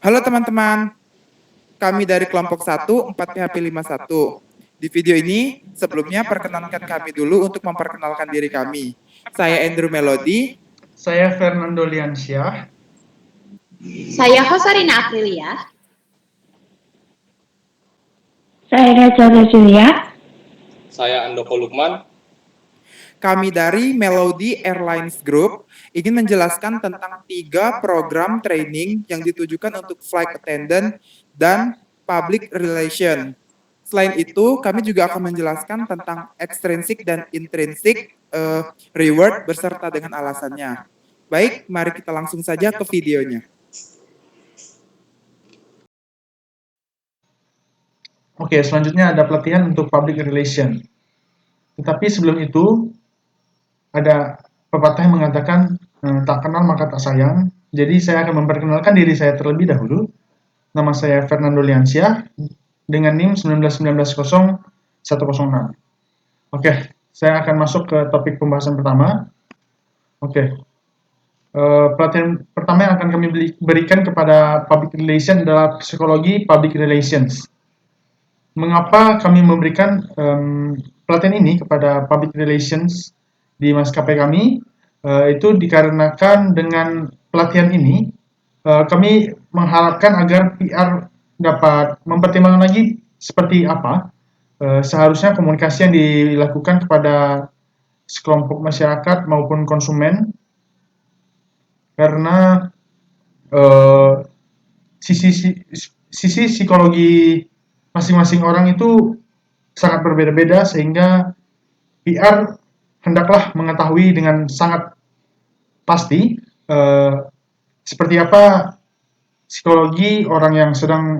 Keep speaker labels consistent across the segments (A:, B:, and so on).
A: Halo teman-teman, kami dari kelompok 1 4PHP51. Di video ini, sebelumnya perkenalkan kami dulu untuk memperkenalkan diri kami. Saya Andrew Melody.
B: Saya Fernando Liansyah.
C: Saya Hosarina Aprilia.
D: Saya Reza Julia.
E: Saya Andoko Lukman.
A: Kami dari Melody Airlines Group ingin menjelaskan tentang 3 program training yang ditujukan untuk flight attendant dan public relation. Selain itu, kami juga akan menjelaskan tentang extrinsic dan intrinsic reward beserta dengan alasannya. Baik, mari kita langsung saja ke videonya.
B: Oke, selanjutnya ada pelatihan untuk public relation. Tetapi sebelum itu, ada pepatah yang mengatakan, tak kenal maka tak sayang. Jadi saya akan memperkenalkan diri saya terlebih dahulu. Nama saya Fernando Liansyah, dengan NIM 19190-106. Oke, saya akan masuk ke topik pembahasan pertama. Oke, pelatihan pertama yang akan kami berikan kepada public relation adalah psikologi public relations. Mengapa kami memberikan pelatihan ini kepada public relations di maskapai kami? Itu dikarenakan dengan pelatihan ini kami mengharapkan agar PR dapat mempertimbangkan lagi seperti apa seharusnya komunikasi yang dilakukan kepada sekelompok masyarakat maupun konsumen, karena sisi psikologi masing-masing orang itu sangat berbeda-beda, sehingga PR hendaklah mengetahui dengan sangat pasti seperti apa psikologi orang yang sedang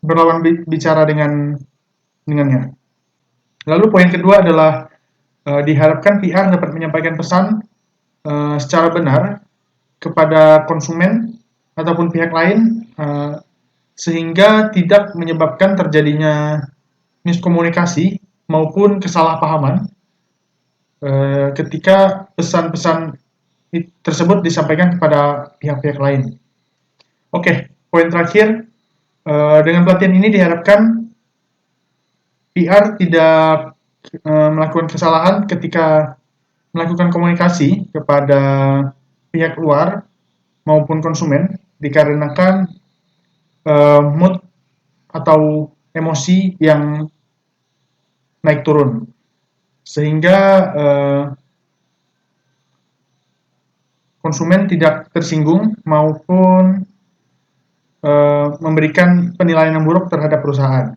B: berlawan bicara dengannya. Lalu poin kedua adalah diharapkan PR dapat menyampaikan pesan secara benar kepada konsumen ataupun pihak lain, sehingga tidak menyebabkan terjadinya miskomunikasi maupun kesalahpahaman ketika pesan-pesan tersebut disampaikan kepada pihak-pihak lain. Oke, poin terakhir, dengan pelatihan ini diharapkan PR tidak melakukan kesalahan ketika melakukan komunikasi kepada pihak luar maupun konsumen, dikarenakan mood atau emosi yang naik turun, sehingga konsumen tidak tersinggung maupun memberikan penilaian yang buruk terhadap perusahaan.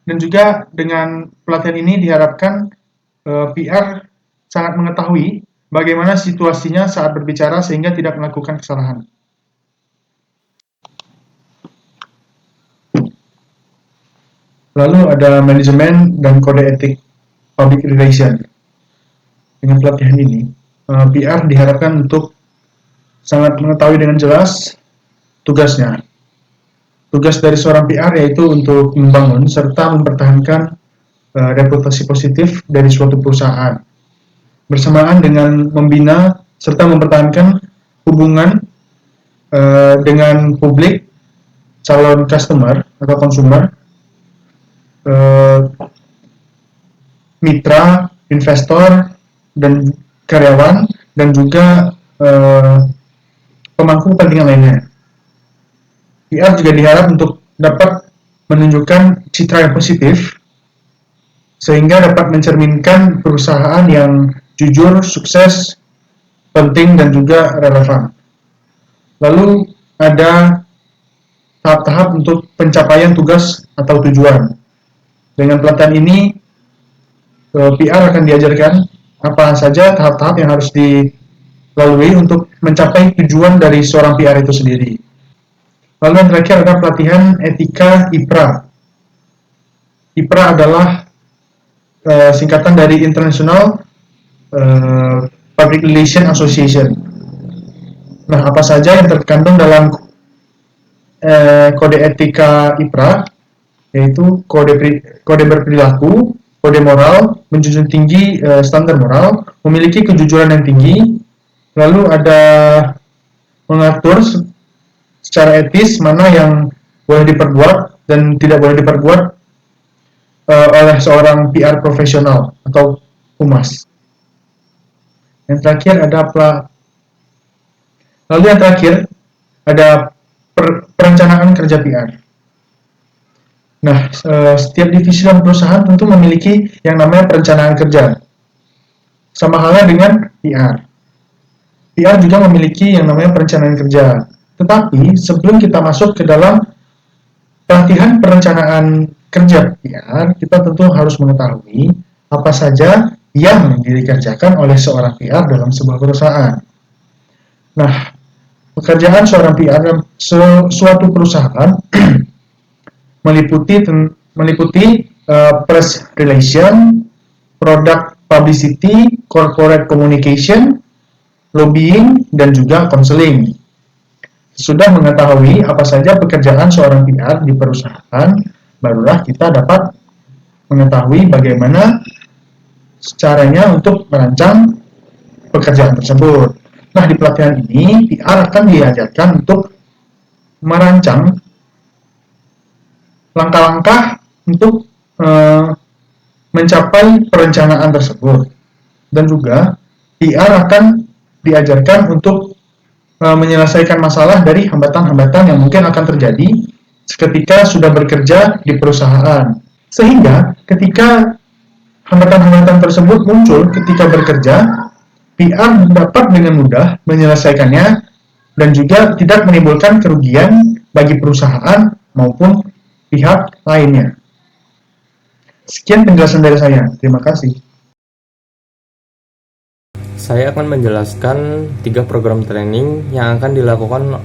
B: Dan juga dengan pelatihan ini diharapkan PR sangat mengetahui bagaimana situasinya saat berbicara sehingga tidak melakukan kesalahan. Lalu ada manajemen dan kode etik public relation. Dengan pelatihan ini, PR diharapkan untuk sangat mengetahui dengan jelas tugasnya. Tugas dari seorang PR yaitu untuk membangun serta mempertahankan reputasi positif dari suatu perusahaan, bersamaan dengan membina serta mempertahankan hubungan dengan publik, calon customer atau konsumer, mitra, investor, dan karyawan, dan juga pemangku kepentingan lainnya. PR juga diharap untuk dapat menunjukkan citra yang positif, sehingga dapat mencerminkan perusahaan yang jujur, sukses, penting, dan juga relevan. Lalu ada tahap-tahap untuk pencapaian tugas atau tujuan. Dengan pelatihan ini, PR akan diajarkan apa saja tahap-tahap yang harus dilalui untuk mencapai tujuan dari seorang PR itu sendiri. Lalu yang terakhir adalah pelatihan etika IPRA. IPRA adalah singkatan dari International Public Relations Association. Nah, apa saja yang terkandung dalam kode etika IPRA, yaitu kode berperilaku, kode moral, menjunjung tinggi standar moral, memiliki kejujuran yang tinggi, lalu ada mengatur secara etis mana yang boleh diperbuat dan tidak boleh diperbuat oleh seorang PR profesional atau humas. Yang terakhir ada lalu yang terakhir ada perencanaan kerja PR. Nah, setiap divisi dalam perusahaan tentu memiliki yang namanya perencanaan kerja. Sama halnya dengan PR. PR juga memiliki yang namanya perencanaan kerja. Tetapi sebelum kita masuk ke dalam pelatihan perencanaan kerja PR, kita tentu harus mengetahui apa saja yang dikerjakan oleh seorang PR dalam sebuah perusahaan. Nah, pekerjaan seorang PR dalam suatu perusahaan meliputi press relation, product publicity, corporate communication, lobbying, dan juga counseling. Sudah mengetahui apa saja pekerjaan seorang PR di perusahaan, barulah kita dapat mengetahui bagaimana caranya untuk merancang pekerjaan tersebut. Nah, di pelatihan ini, PR akan diajarkan untuk merancang langkah-langkah untuk mencapai perencanaan tersebut. Dan juga PR akan diajarkan untuk menyelesaikan masalah dari hambatan-hambatan yang mungkin akan terjadi ketika sudah bekerja di perusahaan. Sehingga ketika hambatan-hambatan tersebut muncul ketika bekerja, PR dapat dengan mudah menyelesaikannya dan juga tidak menimbulkan kerugian bagi perusahaan maupun pihak lainnya. Sekian penjelasan dari saya. Terima kasih.
F: Saya akan menjelaskan 3 program training yang akan dilakukan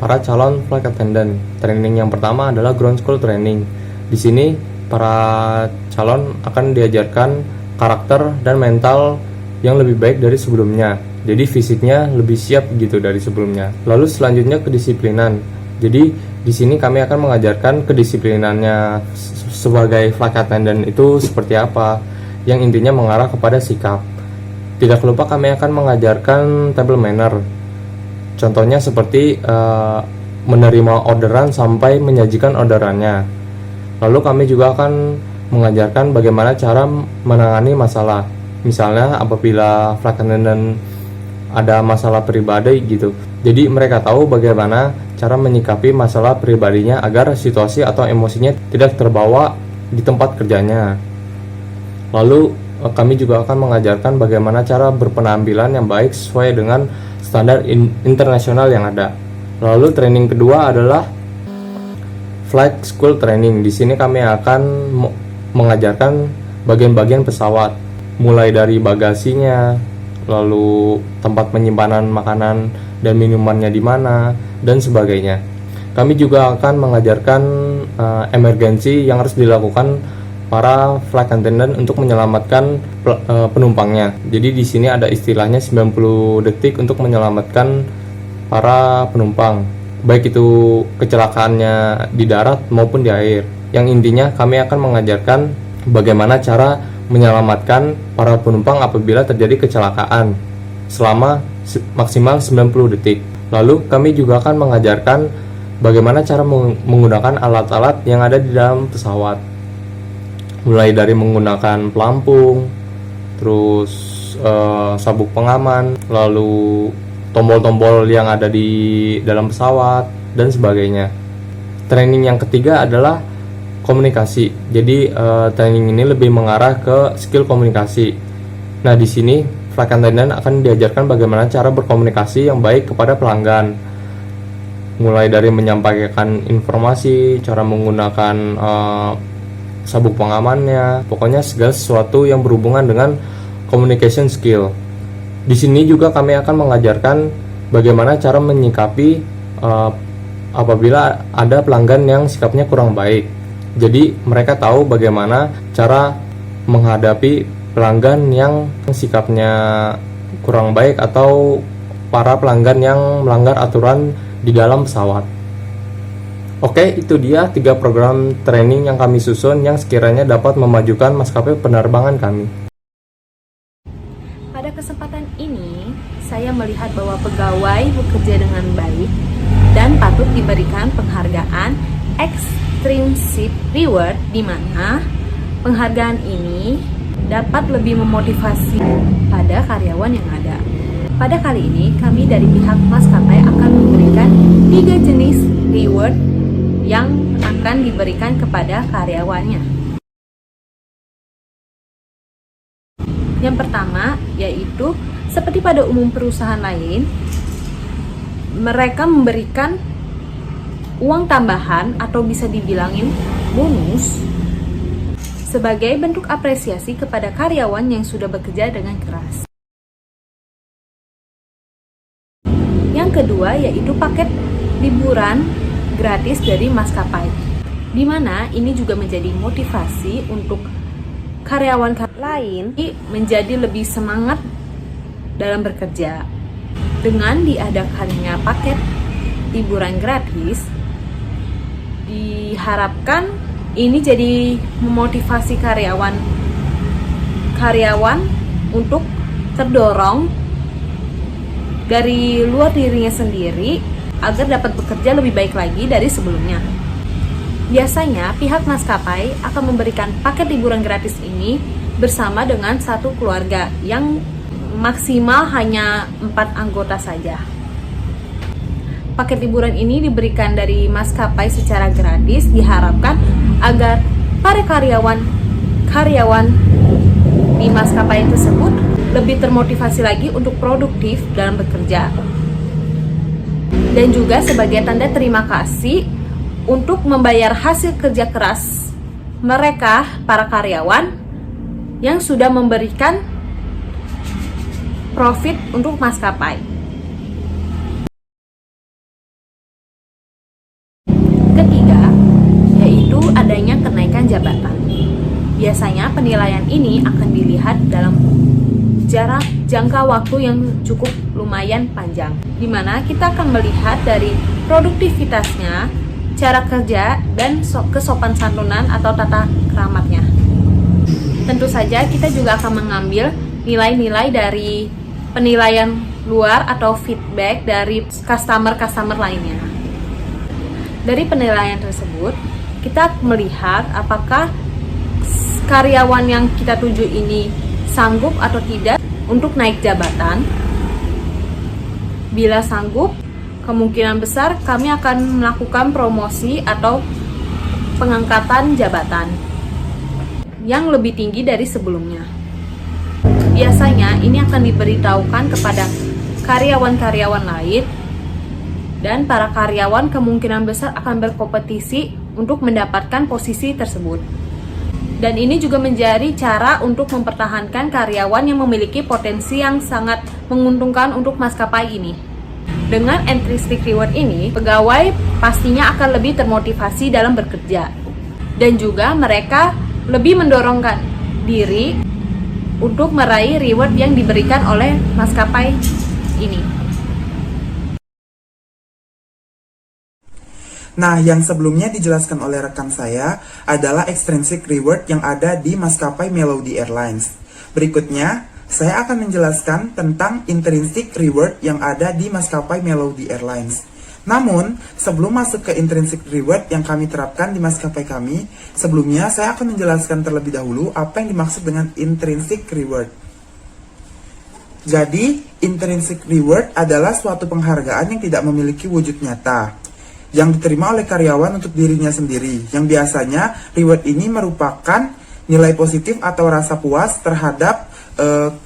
F: para calon flight attendant. Training yang pertama adalah ground school training. Di sini para calon akan diajarkan karakter dan mental yang lebih baik dari sebelumnya. Jadi fisiknya lebih siap gitu dari sebelumnya. Lalu selanjutnya kedisiplinan. Jadi di sini kami akan mengajarkan kedisiplinannya sebagai flight attendant itu seperti apa, yang intinya mengarah kepada sikap. Tidak lupa kami akan mengajarkan table manner. Contohnya seperti menerima orderan sampai menyajikan orderannya. Lalu kami juga akan mengajarkan bagaimana cara menangani masalah. Misalnya apabila flight attendant ada masalah pribadi gitu. Jadi mereka tahu bagaimana cara menyikapi masalah pribadinya agar situasi atau emosinya tidak terbawa di tempat kerjanya. Lalu kami juga akan mengajarkan bagaimana cara berpenampilan yang baik sesuai dengan standar internasional yang ada. Lalu training kedua adalah flight school training. Di sini kami akan mengajarkan bagian-bagian pesawat, mulai dari bagasinya, lalu tempat penyimpanan makanan dan minumannya di mana, dan sebagainya. Kami juga akan mengajarkan emergency yang harus dilakukan para flight attendant untuk menyelamatkan penumpangnya. Jadi di sini ada istilahnya 90 detik untuk menyelamatkan para penumpang, baik itu kecelakaannya di darat maupun di air. Yang intinya kami akan mengajarkan bagaimana cara menyelamatkan para penumpang apabila terjadi kecelakaan selama maksimal 90 detik. Lalu kami juga akan mengajarkan bagaimana cara menggunakan alat-alat yang ada di dalam pesawat, mulai dari menggunakan pelampung, terus sabuk pengaman, lalu tombol-tombol yang ada di dalam pesawat, dan sebagainya. Training yang ketiga adalah komunikasi. Jadi training ini lebih mengarah ke skill komunikasi. Nah, di sini flight attendant akan diajarkan bagaimana cara berkomunikasi yang baik kepada pelanggan, mulai dari menyampaikan informasi, cara menggunakan sabuk pengamannya, pokoknya segala sesuatu yang berhubungan dengan communication skill. Di sini juga kami akan mengajarkan bagaimana cara menyikapi apabila ada pelanggan yang sikapnya kurang baik. Jadi mereka tahu bagaimana cara menghadapi pelanggan yang sikapnya kurang baik atau para pelanggan yang melanggar aturan di dalam pesawat. Oke, itu dia 3 program training yang kami susun yang sekiranya dapat memajukan maskapai penerbangan kami.
G: Pada kesempatan ini, saya melihat bahwa pegawai bekerja dengan baik dan patuh untuk diberikan penghargaan extrinsic reward, di mana penghargaan ini dapat lebih memotivasi pada karyawan yang ada. Pada kali ini, kami dari pihak maskapai akan memberikan 3 jenis reward yang akan diberikan kepada karyawannya. Yang pertama yaitu seperti pada umum perusahaan lain, mereka memberikan uang tambahan atau bisa dibilangin bonus sebagai bentuk apresiasi kepada karyawan yang sudah bekerja dengan keras. Yang kedua yaitu paket liburan gratis dari maskapai, di mana ini juga menjadi motivasi untuk karyawan lain menjadi lebih semangat dalam bekerja. Dengan diadakannya paket liburan gratis, diharapkan ini jadi memotivasi karyawan untuk terdorong dari luar dirinya sendiri agar dapat bekerja lebih baik lagi dari sebelumnya. Biasanya pihak maskapai akan memberikan paket liburan gratis ini bersama dengan satu keluarga yang maksimal hanya 4 anggota saja. Paket liburan ini diberikan dari maskapai secara gratis, diharapkan agar para karyawan di maskapai tersebut lebih termotivasi lagi untuk produktif dalam bekerja. Dan juga sebagai tanda terima kasih untuk membayar hasil kerja keras mereka, para karyawan yang sudah memberikan profit untuk maskapai. Ketiga, yaitu adanya kenaikan jabatan. Biasanya penilaian ini akan dilihat dalam jarak jangka waktu yang cukup lumayan panjang, di mana kita akan melihat dari produktivitasnya, cara kerja, dan kesopan santunan atau tata keramatnya. Tentu saja kita juga akan mengambil nilai-nilai dari penilaian luar atau feedback dari customer lainnya. Dari penilaian tersebut, kita melihat apakah karyawan yang kita tuju ini sanggup atau tidak untuk naik jabatan. Bila sanggup, kemungkinan besar kami akan melakukan promosi atau pengangkatan jabatan yang lebih tinggi dari sebelumnya. Biasanya ini akan diberitahukan kepada karyawan-karyawan lain, dan para karyawan kemungkinan besar akan berkompetisi untuk mendapatkan posisi tersebut. Dan ini juga menjadi cara untuk mempertahankan karyawan yang memiliki potensi yang sangat menguntungkan untuk maskapai ini. Dengan intrinsic reward ini, pegawai pastinya akan lebih termotivasi dalam bekerja. Dan juga mereka lebih mendorongkan diri untuk meraih reward yang diberikan oleh maskapai ini.
A: Nah, yang sebelumnya dijelaskan oleh rekan saya adalah extrinsic reward yang ada di maskapai Melody Airlines. Berikutnya, saya akan menjelaskan tentang intrinsic reward yang ada di maskapai Melody Airlines. Namun, sebelum masuk ke intrinsic reward yang kami terapkan di maskapai kami, sebelumnya saya akan menjelaskan terlebih dahulu apa yang dimaksud dengan intrinsic reward. Jadi, intrinsic reward adalah suatu penghargaan yang tidak memiliki wujud nyata, yang diterima oleh karyawan untuk dirinya sendiri, yang biasanya reward ini merupakan nilai positif atau rasa puas terhadap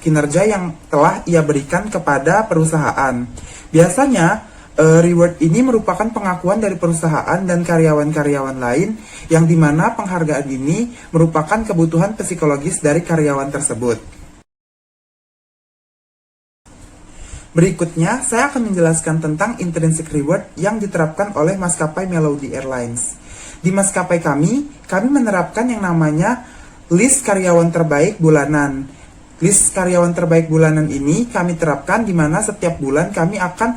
A: kinerja yang telah ia berikan kepada perusahaan. Biasanya reward ini merupakan pengakuan dari perusahaan dan karyawan-karyawan lain, yang dimana penghargaan ini merupakan kebutuhan psikologis dari karyawan tersebut. Berikutnya, saya akan menjelaskan tentang intrinsic reward yang diterapkan oleh maskapai Melody Airlines. Di maskapai kami menerapkan yang namanya list karyawan terbaik bulanan. List karyawan terbaik bulanan ini kami terapkan di mana setiap bulan kami akan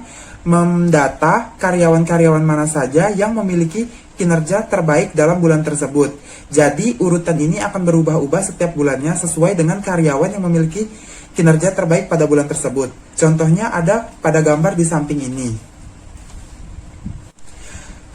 A: mendata karyawan-karyawan mana saja yang memiliki kinerja terbaik dalam bulan tersebut. Jadi, urutan ini akan berubah-ubah setiap bulannya sesuai dengan karyawan yang memiliki kinerja terbaik pada bulan tersebut. Contohnya ada pada gambar di samping ini.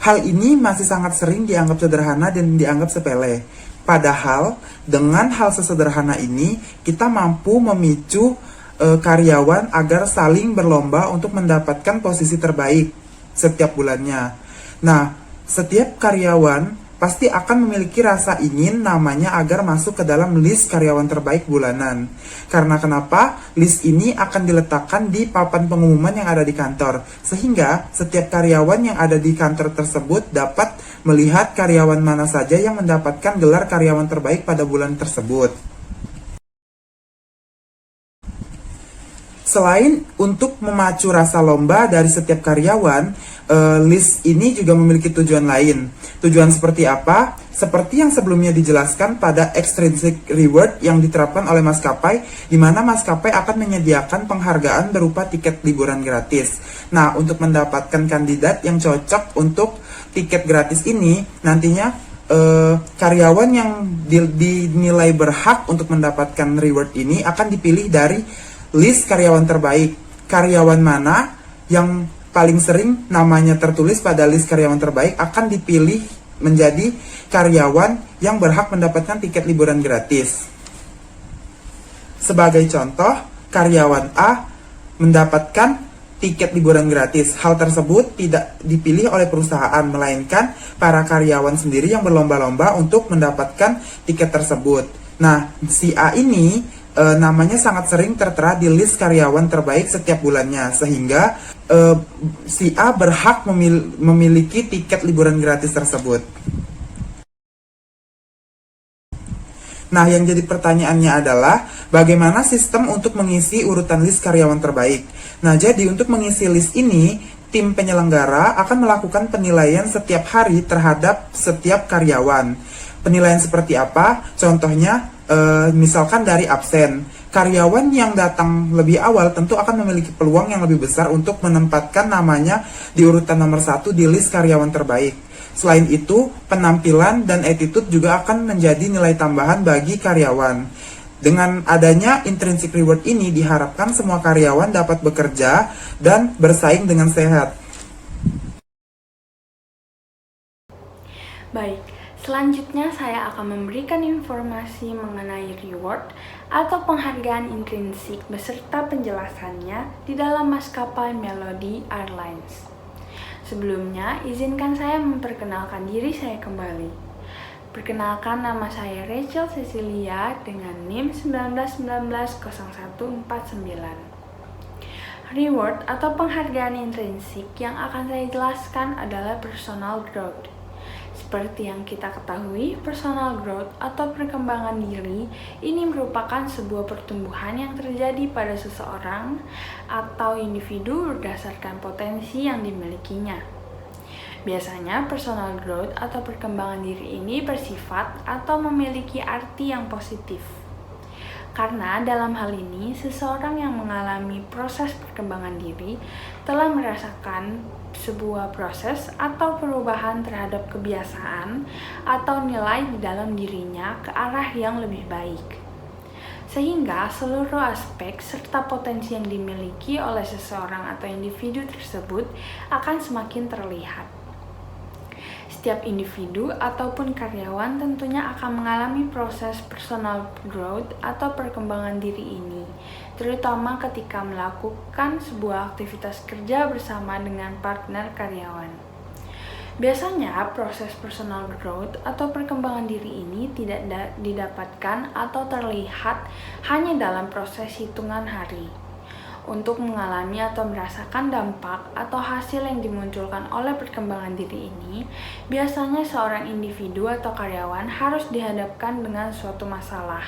A: Hal ini masih sangat sering dianggap sederhana dan dianggap sepele. Padahal dengan hal sesederhana ini kita mampu memicu karyawan agar saling berlomba untuk mendapatkan posisi terbaik setiap bulannya. Nah, setiap karyawan pasti akan memiliki rasa ingin namanya agar masuk ke dalam list karyawan terbaik bulanan. Karena kenapa? List ini akan diletakkan di papan pengumuman yang ada di kantor, sehingga setiap karyawan yang ada di kantor tersebut dapat melihat karyawan mana saja yang mendapatkan gelar karyawan terbaik pada bulan tersebut. Selain untuk memacu rasa lomba dari setiap karyawan, list ini juga memiliki tujuan lain. Tujuan seperti apa? Seperti yang sebelumnya dijelaskan pada extrinsic reward yang diterapkan oleh maskapai, di mana maskapai akan menyediakan penghargaan berupa tiket liburan gratis. Nah, untuk mendapatkan kandidat yang cocok untuk tiket gratis ini, nantinya karyawan yang dinilai berhak untuk mendapatkan reward ini akan dipilih dari list karyawan terbaik. Karyawan mana yang paling sering namanya tertulis pada list karyawan terbaik akan dipilih menjadi karyawan yang berhak mendapatkan tiket liburan gratis. Sebagai contoh, karyawan A mendapatkan tiket liburan gratis. Hal tersebut tidak dipilih oleh perusahaan, melainkan para karyawan sendiri yang berlomba-lomba untuk mendapatkan tiket tersebut. Nah, si A ini namanya sangat sering tertera di list karyawan terbaik setiap bulannya, sehingga si A berhak memiliki tiket liburan gratis tersebut. Nah, yang jadi pertanyaannya adalah bagaimana sistem untuk mengisi urutan list karyawan terbaik. Nah, jadi untuk mengisi list ini, tim penyelenggara akan melakukan penilaian setiap hari terhadap setiap karyawan. Penilaian seperti apa? Contohnya, misalkan dari absen. Karyawan yang datang lebih awal tentu akan memiliki peluang yang lebih besar untuk menempatkan namanya di urutan nomor 1 di list karyawan terbaik. Selain itu, penampilan dan attitude juga akan menjadi nilai tambahan bagi karyawan. Dengan adanya intrinsic reward ini, diharapkan semua karyawan dapat bekerja dan bersaing dengan sehat.
H: Baik, selanjutnya saya akan memberikan informasi mengenai reward atau penghargaan intrinsik beserta penjelasannya di dalam maskapai Melody Airlines. Sebelumnya, izinkan saya memperkenalkan diri saya kembali. Perkenalkan, nama saya Rachel Cecilia dengan NIM 19190149. Reward atau penghargaan intrinsik yang akan saya jelaskan adalah personal growth. Seperti yang kita ketahui, personal growth atau perkembangan diri ini merupakan sebuah pertumbuhan yang terjadi pada seseorang atau individu berdasarkan potensi yang dimilikinya. Biasanya, personal growth atau perkembangan diri ini bersifat atau memiliki arti yang positif. Karena dalam hal ini, seseorang yang mengalami proses perkembangan diri telah merasakan sebuah proses atau perubahan terhadap kebiasaan atau nilai di dalam dirinya ke arah yang lebih baik. Sehingga seluruh aspek serta potensi yang dimiliki oleh seseorang atau individu tersebut akan semakin terlihat. Setiap individu ataupun karyawan tentunya akan mengalami proses personal growth atau perkembangan diri ini, terutama ketika melakukan sebuah aktivitas kerja bersama dengan partner karyawan. Biasanya, proses personal growth atau perkembangan diri ini tidak didapatkan atau terlihat hanya dalam proses hitungan hari. Untuk mengalami atau merasakan dampak atau hasil yang dimunculkan oleh perkembangan diri ini, biasanya seorang individu atau karyawan harus dihadapkan dengan suatu masalah,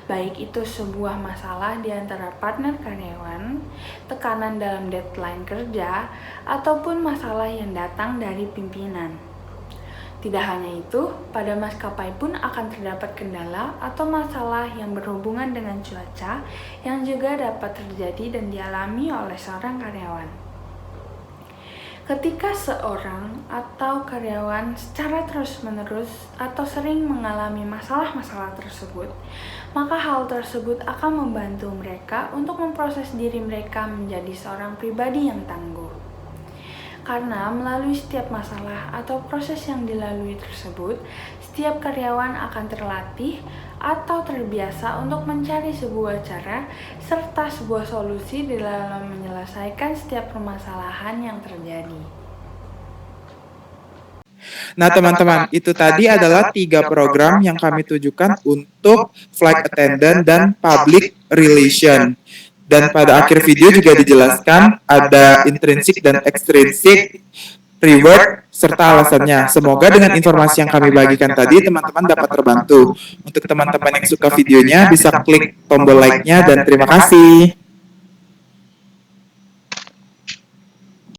H: baik itu sebuah masalah di antara partner karyawan, tekanan dalam deadline kerja, ataupun masalah yang datang dari pimpinan. Tidak hanya itu, pada maskapai pun akan terdapat kendala atau masalah yang berhubungan dengan cuaca yang juga dapat terjadi dan dialami oleh seorang karyawan. Ketika seorang atau karyawan secara terus-menerus atau sering mengalami masalah-masalah tersebut, maka hal tersebut akan membantu mereka untuk memproses diri mereka menjadi seorang pribadi yang tangguh. Karena melalui setiap masalah atau proses yang dilalui tersebut, setiap karyawan akan terlatih atau terbiasa untuk mencari sebuah cara serta sebuah solusi di dalam menyelesaikan setiap permasalahan yang terjadi.
A: Nah, teman-teman, itu tadi adalah 3 program yang kami tujukan untuk flight attendant dan public relation. Dan pada akhir video juga dijelaskan ada intrinsic dan extrinsic reward serta alasannya. Semoga dengan informasi yang kami bagikan tadi, teman-teman dapat terbantu. Untuk teman-teman yang suka videonya, bisa klik tombol like-nya dan terima kasih.